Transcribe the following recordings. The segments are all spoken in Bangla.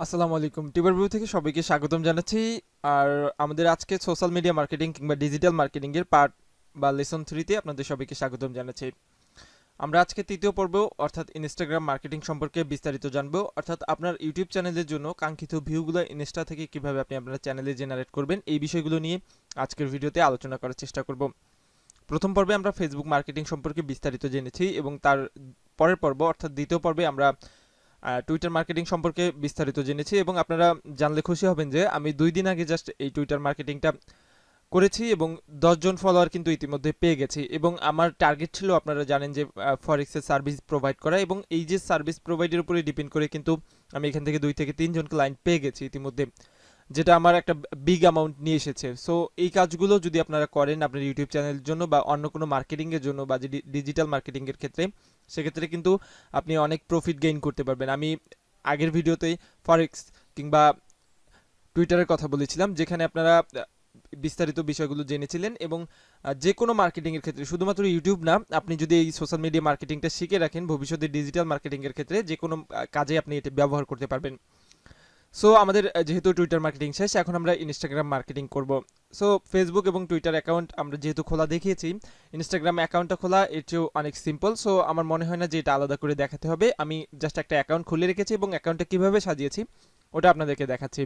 আসসালামু আলাইকুম। টিউবারভিউ থেকে সবাইকে স্বাগতম জানাচ্ছি। আর আমাদের আজকে সোশ্যাল মিডিয়া মার্কেটিং কিংবা ডিজিটাল মার্কেটিং এর পার্ট বা লেসন 3 তে আপনাদের সবাইকে স্বাগতম জানাচ্ছি। আমরা আজকে তৃতীয় পর্ব অর্থাৎ ইনস্টাগ্রাম মার্কেটিং সম্পর্কে বিস্তারিত জানবো। অর্থাৎ আপনার ইউটিউব চ্যানেলের জন্য কাঙ্ক্ষিত ভিউগুলো ইনস্টা থেকে কিভাবে আপনি আপনার চ্যানেলে জেনারেট করবেন এই বিষয়গুলো নিয়ে আজকের ভিডিওতে আলোচনা করার চেষ্টা করব। প্রথম পর্বে আমরা ফেসবুক মার্কেটিং সম্পর্কে বিস্তারিত জেনেছি এবং তার পরের পর্ব অর্থাৎ দ্বিতীয় পর্বে আমরা টুইটার মার্কেটিং সম্পর্কে বিস্তারিত জেনেছি এবং আপনারা জানলে খুশি হবেন যে আমি 2 দিন আগে জাস্ট এই টুইটার মার্কেটিংটা করেছি এবং 10 জন ফলোয়ার কিন্তু ইতিমধ্যে পেয়ে গেছি এবং আমার টার্গেট ছিল আপনারা জানেন যে ফরেক্সের সার্ভিস প্রোভাইড করা এবং এই যে সার্ভিস প্রোভাইডের উপরে ডিপেন্ড করে কিন্তু আমি এখান থেকে 2 থেকে 3 জন ক্লায়েন্ট পেয়ে গেছি ইতিমধ্যে, যেটা আমার একটা বিগ অ্যামাউন্ট নিয়ে এসেছে। সো এই কাজগুলো যদি আপনারা করেন আপনার ইউটিউব চ্যানেলের জন্য বা অন্য কোনো মার্কেটিংয়ের জন্য বা ডিজিটাল মার্কেটিংয়ের ক্ষেত্রে, সেক্ষেত্রে কিন্তু আপনি অনেক প্রফিট গেইন করতে পারবেন। আমি আগের ভিডিওতে ফরেক্স কিংবা টুইটারের কথা বলেছিলাম যেখানে আপনারা বিস্তারিত বিষয়গুলো জেনেছিলেন এবং যে কোনো মার্কেটিংয়ের ক্ষেত্রে শুধুমাত্র ইউটিউব না, আপনি যদি এই সোশ্যাল মিডিয়া মার্কেটিংটা শিখে রাখেন ভবিষ্যতে ডিজিটাল মার্কেটিংয়ের ক্ষেত্রে যে কোনো কাজে আপনি এটা ব্যবহার করতে পারবেন। সো আমাদের যেহেতু টুইটার মার্কেটিং শেষ, এখন আমরা ইনস্টাগ্রাম মার্কেটিং করব। সো ফেসবুক এবং টুইটার অ্যাকাউন্ট আমরা যেহেতু খোলা দেখিয়েছি, ইনস্টাগ্রাম অ্যাকাউন্টটা খোলা এর চেয়েও অনেক সিম্পল। সো আমার মনে হয় না যে এটা আলাদা করে দেখাতে হবে। আমি জাস্ট একটা অ্যাকাউন্ট খুলে রেখেছি এবং অ্যাকাউন্টটা কীভাবে সাজিয়েছি ওটা আপনাদেরকে দেখাচ্ছি।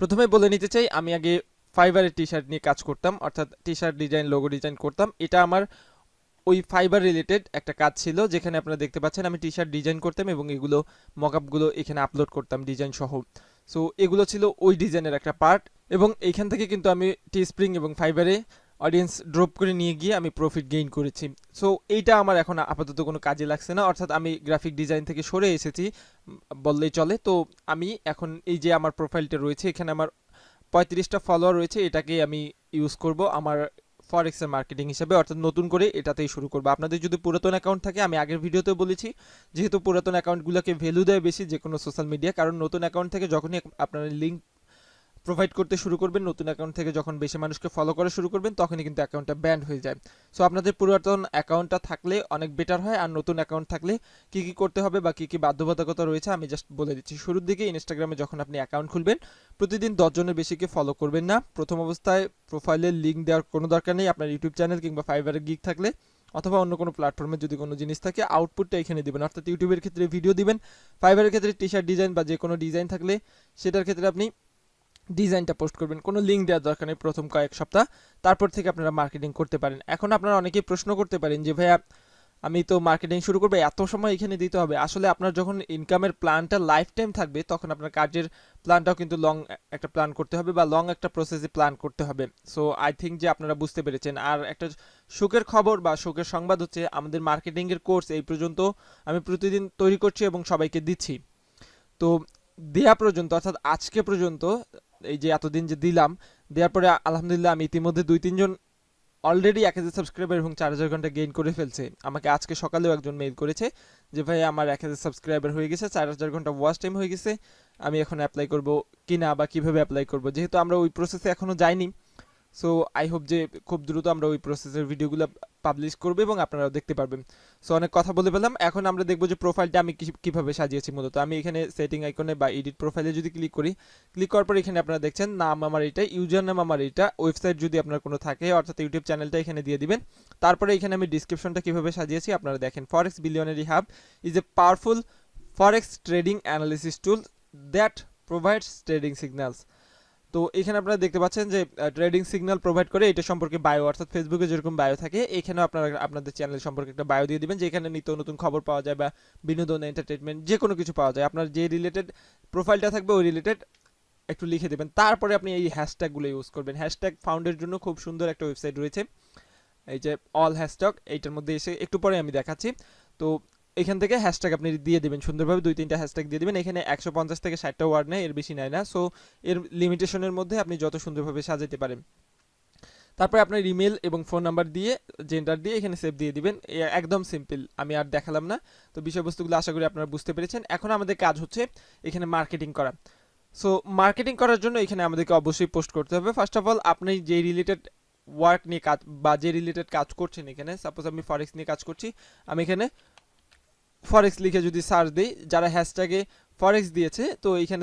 প্রথমে বলে নিতে চাই, আমি আগে ফাইবারের টি শার্ট নিয়ে কাজ করতাম, অর্থাৎ টি শার্ট ডিজাইন, লোগো ডিজাইন করতাম। এটা আমার ওই ফাইবার রিলেটেড একটা কাজ ছিল যেখানে আপনারা দেখতে পাচ্ছেন আমি টি শার্ট ডিজাইন করতাম এবং এগুলো মকআপগুলো এখানে আপলোড করতাম ডিজাইন সহ। সো এগুলো ছিল ওই ডিজাইনের একটা পার্ট এবং এইখান থেকে কিন্তু আমি টি স্প্রিং এবং ফাইবারে অডিয়েন্স ড্রপ করে নিয়ে গিয়ে আমি প্রফিট গেইন করেছি। সো এইটা আমার এখন আপাতত কোনো কাজে লাগছে না, অর্থাৎ আমি গ্রাফিক ডিজাইন থেকে সরে এসেছি বললেই চলে। তো আমি এখন এই যে আমার প্রোফাইলটা রয়েছে এখানে আমার 35টা ফলোয়ার রয়েছে, এটাকে আমি ইউজ করব আমার ফরেক্সের মার্কেটিং হিসেবে, অর্থাৎ নতুন করে এটাতেই শুরু করবো। আপনাদের যদি পুরাতন অ্যাকাউন্ট থাকে, আমি আগের ভিডিওতেও বলেছি যেহেতু পুরাতন অ্যাকাউন্টগুলোকে ভ্যালু দেয় বেশি যে কোনো সোশ্যাল মিডিয়া, কারণ নতুন অ্যাকাউন্ট থেকে যখনই আপনারা লিঙ্ক প্রোভাইড করতে শুরু করবেন, নতুন অ্যাকাউন্ট থেকে যখন বেশি মানুষকে ফলো করা শুরু করবেন তখনই কিন্তু অ্যাকাউন্টটা ব্যান্ড হয়ে যায়। সো আপনাদের পুরাতন অ্যাকাউন্টটা থাকলে অনেক বেটার হয়, আর নতুন অ্যাকাউন্ট থাকলে কী কী করতে হবে বা কী কী বাধ্যবাধকতা রয়েছে আমি জাস্ট বলে দিচ্ছি। শুরুর দিকে ইনস্টাগ্রামে যখন আপনি অ্যাকাউন্ট খুলবেন প্রতিদিন 10 জনের বেশিকে ফলো করবেন না। প্রথম অবস্থায় প্রোফাইলের লিঙ্ক দেওয়ার কোনো দরকার নেই। আপনার ইউটিউব চ্যানেল কিংবা ফাইবারের গিগ থাকলে অথবা অন্য কোনো প্ল্যাটফর্মে যদি কোনো জিনিস থাকে আউটপুটটা এখানে দিবেন, অর্থাৎ ইউটিউবের ক্ষেত্রে ভিডিও দিবেন, ফাইবারের ক্ষেত্রে টি শার্ট ডিজাইন বা যে কোনো ডিজাইন থাকলে সেটার ক্ষেত্রে আপনি ডিজাইনটা পোস্ট করবেন। কোনো লিঙ্ক দেওয়ার দরকার নেই প্রথম কয়েক সপ্তাহ, তারপর থেকে আপনারা মার্কেটিং করতে পারেন। এখন আপনারা অনেকেই প্রশ্ন করতে পারেন যে ভাইয়া আমি তো মার্কেটিং শুরু করবো, এত সময় এখানে দিতে হবে? আসলে আপনার যখন ইনকামের প্ল্যানটা লাইফ টাইম থাকবে তখন আপনার কাজের প্ল্যানটাও কিন্তু লং একটা প্ল্যান করতে হবে বা লং একটা প্রসেসে প্ল্যান করতে হবে। সো আই থিঙ্ক যে আপনারা বুঝতে পেরেছেন। আর একটা সুখের খবর বা সুখের সংবাদ হচ্ছে আমাদের মার্কেটিংয়ের কোর্স এই পর্যন্ত আমি প্রতিদিন তৈরি করছি এবং সবাইকে দিচ্ছি। তো দেয়া পর্যন্ত অর্থাৎ আজকে পর্যন্ত এই যে এতদিন যে দিলাম, দেওয়ার পরে আলহামদুলিল্লাহ আমি ইতিমধ্যে 2-3 জন অলরেডি 1000 সাবস্ক্রাইবার এবং 4000 ঘন্টা গেইন করে ফেলছে। আমাকে আজকে সকালেও একজন মেইল করেছে যে ভাই আমার 1000 সাবস্ক্রাইবার হয়ে গেছে, 4000 ঘন্টা ওয়াচ টাইম হয়ে গেছে, আমি এখন অ্যাপ্লাই করব কিনা বা কিভাবে অ্যাপ্লাই করব। যেহেতু আমরা ওই প্রসেসে এখনো যাইনি, সো আই হোপ যে খুব দ্রুত আমরা ওই প্রসেসের ভিডিওগুলো পাবলিশ করবো এবং আপনারাও দেখতে পারবেন। সো অনেক কথা বলে পেলাম, এখন আমরা দেখবো যে প্রোফাইলটা আমি কীভাবে সাজিয়েছি। মূলত আমি এখানে সেটিং আইকনে বা এডিট প্রোফাইলে যদি ক্লিক করি, ক্লিক করার পর এখানে আপনারা দেখছেন নাম আমার এটা, ইউজার নাম আমার এটা, ওয়েবসাইট যদি আপনার কোনো থাকে অর্থাৎ ইউটিউব চ্যানেলটা এখানে দিয়ে দিবেন। তারপরে এখানে আমি ডিসক্রিপশনটা কীভাবে সাজিয়েছি আপনারা দেখেন। Forex billionaire hub is a powerful forex trading analysis tool that provides trading signals. তো এখানে আপনারা দেখতে পাচ্ছেন যে ট্রেডিং সিগন্যাল প্রোভাইড করে, এটা সম্পর্কে বায়ো, অর্থাৎ ফেসবুকে যেরকম বায়ো থাকে এখানেও আপনারা আপনাদের চ্যানেল সম্পর্কে একটা বায়ো দিয়ে দিবেন, যেখানে নিত্য নতুন খবর পাওয়া যায় বা বিনোদন, এন্টারটেনমেন্ট যে কোনো কিছু পাওয়া যায়। আপনার যে রিলেটেড প্রোফাইলটা থাকবে ওই রিলেটেড একটু লিখে দেবেন। তারপরে আপনি এই হ্যাশট্যাগুলো ইউজ করবেন। হ্যাশট্যাগ ফাউন্ডের জন্য খুব সুন্দর একটা ওয়েবসাইট রয়েছে, এই যে অল হ্যাশট্যাগ, এইটার মধ্যে এসে একটু পরে আমি দেখাচ্ছি। তো এখান থেকে হ্যাশট্যাগ আপনি দিয়ে দেবেন সুন্দরভাবে, 2-3টা হ্যাশট্যাগ দিয়ে দেবেন। এখানে 150 থেকে 60টা ওয়ার্ড নেয়, এর বেশি নেয় না। সো এর লিমিটেশনের মধ্যে আপনি যত সুন্দরভাবে সাজাতে পারেন। তারপরে আপনার ইমেল এবং ফোন নাম্বার দিয়ে জেন্ডার দিয়ে এখানে সেভ দিয়ে দিবেন। একদম সিম্পল, আমি আর দেখালাম না। তো বিষয়বস্তুগুলো আশা করি আপনারা বুঝতে পেরেছেন। এখন আমাদের কাজ হচ্ছে এখানে মার্কেটিং করা। সো মার্কেটিং করার জন্য এখানে আমাদেরকে অবশ্যই পোস্ট করতে হবে। ফার্স্ট অফ অল আপনি যে রিলেটেড ওয়ার্ক নিয়ে কাজ বা যে রিলেটেড কাজ করছেন, এখানে সাপোজ আমি ফরেক্স নিয়ে কাজ করছি, আমি এখানে ফরেক্স লিখে যদি সার্চ দিই, যারা হ্যাশট্যাগে ফরেক্স দিয়েছে। তো এইখানে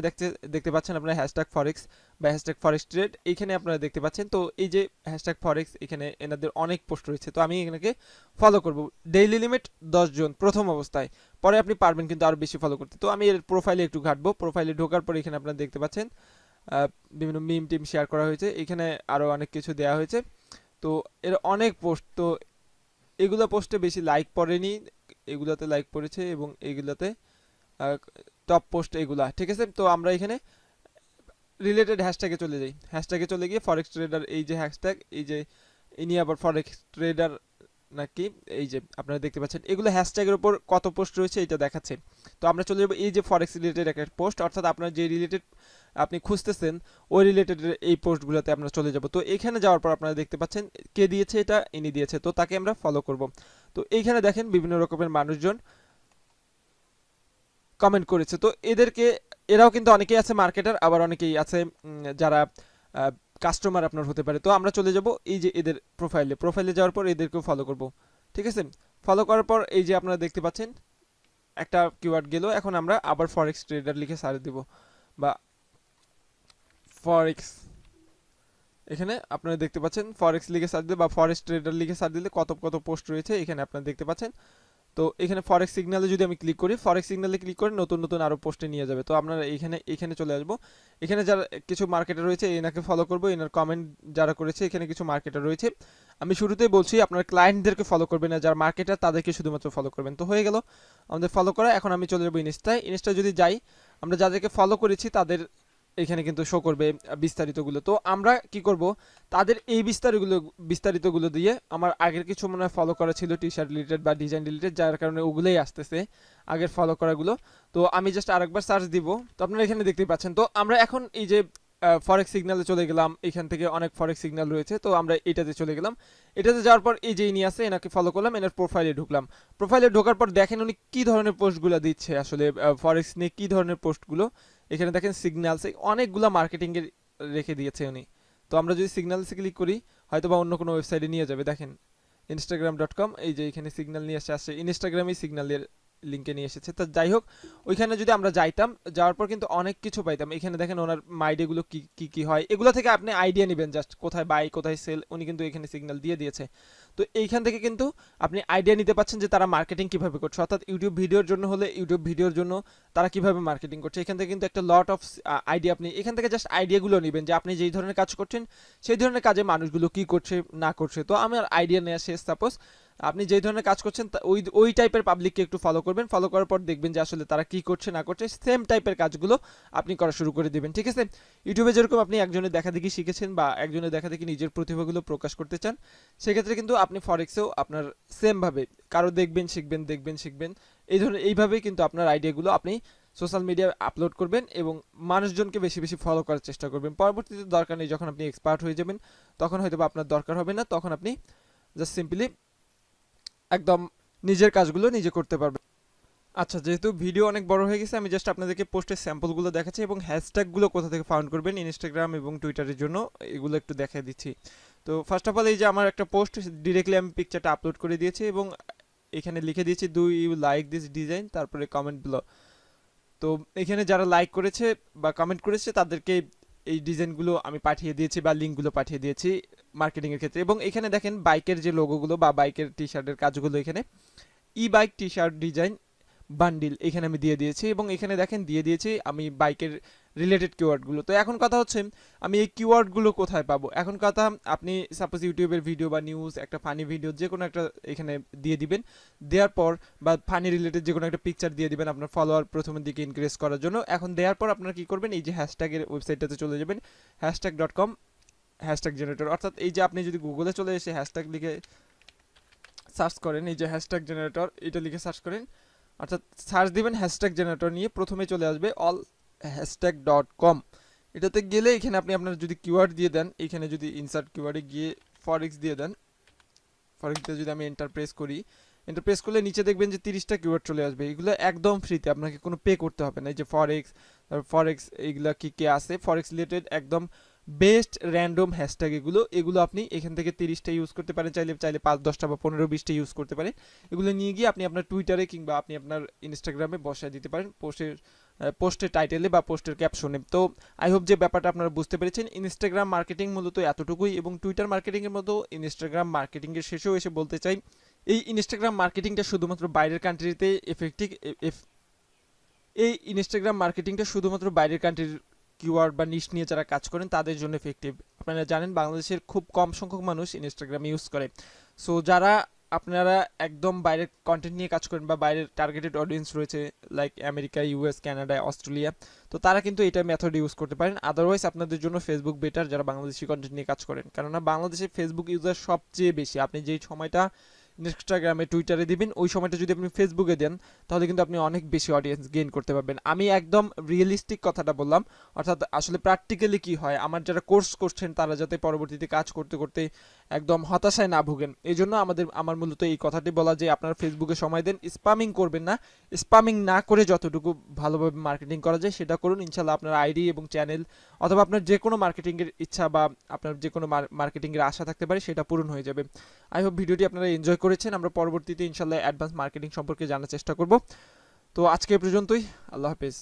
দেখতে পাচ্ছেন আপনারা হ্যাশট্যাগ ফরেক্স বা হ্যাশট্যাগ ফরেক্স ট্রেড এইখানে আপনারা দেখতে পাচ্ছেন। তো এই যে হ্যাশট্যাগ ফরেক্স এখানে এনাদের অনেক পোস্ট রয়েছে, তো আমি এখানে ফলো করব। ডেইলি লিমিট 10 জন প্রথম অবস্থায়, পরে আপনি পারবেন কিন্তু আরও বেশি ফলো করতে। তো আমি এর প্রোফাইলে একটু ঘাটবো। প্রোফাইলে ঢোকার পর এখানে আপনারা দেখতে পাচ্ছেন বিভিন্ন মিম টিম শেয়ার করা হয়েছে, এখানে আরও অনেক কিছু দেওয়া হয়েছে। তো এর অনেক পোস্ট, তো এগুলো পোস্টে বেশি লাইক পড়েনি, এগুলাতে লাইক পড়েছে এবং এইগুলাতে টপ পোস্ট এগুলা, ঠিক আছে। তো আমরা এখানে রিলেটেড হ্যাশট্যাগে চলে যাই। হ্যাশট্যাগে চলে গিয়ে ফরেক্স ট্রেডার, এই যে হ্যাশট্যাগ, এই যে ইনি আবার ফরেক্স ট্রেডার নাকি, এই যে আপনারা দেখতে পাচ্ছেন এগুলো হ্যাশট্যাগের উপর কত পোস্ট রয়েছে এটা দেখাচ্ছে। তো আমরা চলে যাবো এই যে ফরেক্স রিলেটেড একটা পোস্ট, অর্থাৎ আপনার যে রিলেটেড আপনি খুঁজতেছেন ওই রিলেটেড এই পোস্টগুলোতে আমরা চলে যাব। তো এখানে যাওয়ার পর আপনারা দেখতে পাচ্ছেন কে দিয়েছে, এটা ইনি দিয়েছে, তো তাকে আমরা ফলো করব। তো এইখানে দেখেন বিভিন্ন রকমের মানুষজন কমেন্ট করেছে। তো এরাও কিন্তু অনেকেই আছে মার্কেটার, আবার অনেকেই আছে যারা কাস্টমার আপনার হতে পারে। তো আমরা চলে যাব এই যে এদের প্রোফাইলে যাওয়ার পর এদেরকেও ফলো করব, ঠিক আছে। ফলো করার পর এই যে আপনারা দেখতে পাচ্ছেন একটা কিওয়ার্ড গেল। এখন আমরা আবার ফরেক্স ট্রেডার লিখে সার্চ দিব, বা ফরেক্স, এখানে আপনারা দেখতে পাচ্ছেন ফরেক্স লিখে সার্চ দিলে বা ফরেক্স ট্রেডার লিখে সার্চ দিলে কত কত পোস্ট রয়েছে এখানে আপনারা দেখতে পাচ্ছেন। তো এখানে ফরেক্স সিগন্যালে যদি আমি ক্লিক করি, ফরেক্স সিগন্যালে ক্লিক করে নতুন নতুন আরও পোস্টে নিয়ে যাবে। তো আপনারা এখানে চলে আসবো। এখানে যারা কিছু মার্কেটার রয়েছে এনাকে ফলো করবো, এনার কমেন্ট যারা করেছে এখানে কিছু মার্কেটার রয়েছে। আমি শুরুতেই বলছি আপনার ক্লায়েন্টদেরকে ফলো করবেন না, যারা মার্কেটার তাদেরকে শুধুমাত্র ফলো করবেন। তো হয়ে গেল আমাদের ফলো করা। এখন আমি চলে যাবো ইনস্টায় যদি যাই, আমরা যাদেরকে ফলো করেছি তাদের এখানে কিন্তু শো করবে বিস্তারিতগুলো। তো আমরা কি করব, তাদের এই বিস্তারিতগুলো দিয়ে, আমার আগের কিছু মনে হয় ফলো করা ছিল টি শার্ট রিলেটেড বা ডিজাইন রিলেটেড, যার কারণে ওগুলোই আসতেছে আগের ফলো করাগুলো। তো আমি জাস্ট আরেকবার সার্চ দিব, তো আপনারা এখানে দেখতেই পাচ্ছেন। তো আমরা এখন এই যে ফরেক্স সিগন্যালে চলে গেলাম, এখান থেকে অনেক ফরেক্স সিগন্যাল রয়েছে, তো আমরা এটাতে চলে গেলাম। এটাতে যাওয়ার পর এই যে ইনি আছে এনাকে ফলো করলাম, এনার প্রোফাইলে ঢুকলাম। প্রোফাইলে ঢোকার পর দেখেন উনি কী ধরনের পোস্টগুলো দিচ্ছে, আসলে ফরেক্স নিয়ে কী ধরনের পোস্টগুলো। এখানে দেখেন সিগন্যালসে অনেকগুলো মার্কেটিংয়ের রেখে দিয়েছে উনি। তো আমরা যদি সিগন্যালসে ক্লিক করি হয়তো বা অন্য কোনো ওয়েবসাইটে নিয়ে যাবে। দেখেন instagram.com, এই যে এখানে সিগন্যাল নিয়ে আসছে ইনস্টাগ্রামেই সিগন্যালের লিঙ্কে নিয়ে এসেছে। তো যাই হোক, ওইখানে যদি আমরা যাইতাম, যাওয়ার পর কিন্তু অনেক কিছু পাইতাম। এখানে দেখেন ওনার মাইডিয়াগুলো কি হয়, এগুলো থেকে আপনি আইডিয়া নেবেন, জাস্ট কোথায় বাই কোথায় সেল উনি কিন্তু এখানে সিগন্যাল দিয়ে দিয়েছে। তো এইখান থেকে কিন্তু আপনি আইডিয়া নিতে পারছেন যে তারা মার্কেটিং কিভাবে করছে, অর্থাৎ ইউটিউব ভিডিওর জন্য হলে ইউটিউব ভিডিওর জন্য তারা কিভাবে মার্কেটিং করছে। এখান থেকে কিন্তু একটা লট অফ আইডিয়া, আপনি এখান থেকে জাস্ট আইডিয়াগুলো নেবেন যে আপনি যেই ধরনের কাজ করছেন সেই ধরনের কাজে মানুষগুলো কি করছে না করছে। তো আমার আইডিয়া নেওয়া শেষ। সাপোজ আপনি যেই ধরনের কাজ করছেন ওই টাইপের পাবলিককে একটু ফলো করবেন, ফলো করার পর দেখবেন যে আসলে তারা কি করছে না করছে, সেম টাইপের কাজগুলো আপনি করা শুরু করে দিবেন, ঠিক আছে। ইউটিউবে যেরকম আপনি একজনের দেখা দেখি শিখেছেন বা একজনের দেখা দেখি নিজের প্রতিভাগুলো প্রকাশ করতে চান, সেক্ষেত্রে কিন্তু আপনি ফরেক্সেও আপনার সেমভাবে কারো দেখবেন শিখবেন এই ধরনের এইভাবেই কিন্তু আপনার আইডিয়াগুলো আপনি সোশ্যাল মিডিয়ায় আপলোড করবেন এবং মানুষজনকে বেশি বেশি ফলো করার চেষ্টা করবেন। পরবর্তীতে দরকার নেই, যখন আপনি এক্সপার্ট হয়ে যাবেন তখন হয়তো আপনার দরকার হবে না, তখন আপনি জাস্ট সিম্পলি একদম নিজের কাজগুলো নিজে করতে পারবেন। আচ্ছা, যেহেতু ভিডিও অনেক বড় হয়ে গেছে, আমি জাস্ট আপনাদেরকে পোস্টের স্যাম্পলগুলো দেখাচ্ছি এবং হ্যাশট্যাগুলো কোথা থেকে ফাউন্ড করবেন ইনস্টাগ্রাম এবং টুইটারের জন্য, এগুলো একটু দেখিয়ে দিচ্ছি। তো ফার্স্ট অফ অল এই যে আমার একটা পোস্ট ডিরেক্টলি আমি পিকচারটা আপলোড করে দিয়েছি এবং এখানে লিখে দিয়েছি do you like this design, তারপরে কমেন্ট বিলো। তো এখানে যারা লাইক করেছে বা কমেন্ট করেছে তাদেরকে এই ডিজাইনগুলো আমি পাঠিয়ে দিয়েছি বা লিঙ্কগুলো পাঠিয়ে দিয়েছি মার্কেটিংয়ের ক্ষেত্রে। এবং এখানে দেখেন বাইকের যে লোগোগুলো বা বাইকের টি শার্টের কাজগুলো, এখানে E bike T shirt design bundle এখানে আমি দিয়ে দিয়েছি এবং এখানে দেখেন দিয়ে দিয়েছি আমি বাইকের রিলেটেড কিওয়ার্ডগুলো। তো এখন কথা হচ্ছে আমি এই কিওয়ার্ডগুলো কোথায় পাবো। এখন কথা, আপনি সাপোজ ইউটিউবের ভিডিও বা নিউজ, একটা ফানি ভিডিও যে কোনো একটা এখানে দিয়ে দিবেন, দেওয়ার পর বা ফানি রিলেটেড যে কোনো একটা পিকচার দিয়ে দিবেন আপনার ফলোয়ার প্রথমের দিকে ইনক্রিজ করার জন্য। এখন দেওয়ার পর আপনারা কী করবেন, এই যে হ্যাশট্যাগের ওয়েবসাইটটাতে চলে যাবেন, hashtag.com হ্যাশট্যাগ জেনারেটর, অর্থাৎ এই যে আপনি যদি গুগলে চলে এসে হ্যাশট্যাগ লিখে সার্চ করেন, এই যে হ্যাশট্যাগ জেনারেটর এটা লিখে সার্চ করেন, অর্থাৎ সার্চ দিবেন হ্যাশট্যাগ জেনারেটর নিয়ে, প্রথমে চলে আসবে অল hashtag.com। এটাতে গেলে এখানে আপনি আপনার যদি কিওয়ার্ড দিয়ে দেন, এখানে যদি ইনসার্ট কিওয়ার্ডে গিয়ে ফরেক্স দিয়ে দেন, ফরেক্স দিয়ে যদি আমি এন্টার প্রেস করি, এন্টার প্রেস করলে নিচে দেখবেন যে 30টা কিওয়ার্ড চলে আসবে। এগুলো একদম ফ্রিতে, আপনাকে কোনো পে করতে হবে না। এই যে ফরেক্স এইগুলা কি আছে ফরেক্স রিলেটেড একদম বেস্ট র্যান্ডম হ্যাশট্যাগ এগুলো আপনি এখান থেকে 30টা ইউজ করতে পারেন, চাইলে চাইলে 5-10টা বা 15-20টা ইউজ করতে পারেন। এগুলো নিয়ে গিয়ে আপনি আপনার টুইটারে কিংবা আপনি আপনার ইনস্টাগ্রামে বসায় দিতে পারেন পোস্টের টাইটেলে বা পোস্টের ক্যাপশনে। তো আই হোপ যে ব্যাপারটা আপনারা বুঝতে পেরেছেন। ইনস্টাগ্রাম মার্কেটিং মূলত এতটুকুই, এবং টুইটার মার্কেটিংয়ের মতো ইনস্টাগ্রাম মার্কেটিংয়ের শেষেও এসে বলতে চাই, এই ইনস্টাগ্রাম মার্কেটিংটা শুধুমাত্র বাইরের কান্ট্রিতে এফেক্টিভ। এই ইনস্টাগ্রাম মার্কেটিংটা শুধুমাত্র বাইরের কান্ট্রির কিওয়ার্ড বা নিশ নিয়ে যারা কাজ করেন তাদের জন্য এফেক্টিভ। আপনারা জানেন বাংলাদেশের খুব কম সংখ্যক মানুষ ইনস্টাগ্রাম ইউজ করে। সো যারা আপনারা একদম বাইরের কন্টেন্ট নিয়ে কাজ করেন বা বাইরের টার্গেটেড অডিয়েন্স রয়েছে like America, US, Canada, Australia, তো তারা কিন্তু এটা মেথড ইউজ করতে পারেন। আদারওয়াইজ আপনাদের জন্য ফেসবুক বেটার, যারা বাংলাদেশি কন্টেন্ট নিয়ে কাজ করেন। কেননা বাংলাদেশে ফেসবুক ইউজার সবচেয়ে বেশি। আপনি যেই সময়টা ইনস্টাগ্রামে, টুইটারে দিবেন, ওই সময়টা যদি আপনি ফেসবুকে দেন তাহলে কিন্তু আপনি অনেক বেশি অডিয়েন্স গেইন করতে পারবেন। আমি একদম রিয়েলিস্টিক কথাটা বললাম, অর্থাৎ আসলে প্র্যাকটিক্যালি কি হয়, আমার যারা কোর্স করছেন তারা যাতে পরবর্তীতে কাজ করতে করতে একদম হতাশায় না ভুগেন। এই জন্য আমার মূলত এই কথাটি বলা যে আপনারা ফেসবুকে সময় দেন, স্প্যামিং করবেন না। স্প্যামিং না করে যতটুকু ভালোভাবে মার্কেটিং করা যায় সেটা করুন। ইনশাল্লাহ আপনার আইডি এবং চ্যানেল অথবা আপনার যে কোনো মার্কেটিংয়ের ইচ্ছা বা আপনার যে কোনো মার্কেটিংয়ের আশা থাকতে পারে সেটা পূরণ হয়ে যাবে। আই হোপ ভিডিওটি আপনারা এনজয় করেছেন। আমরা পরবর্তীতে ইনশাল্লাহ অ্যাডভান্স মার্কেটিং সম্পর্কে জানার চেষ্টা করব। তো আজকে এ পর্যন্তই। আল্লাহ হাফেজ।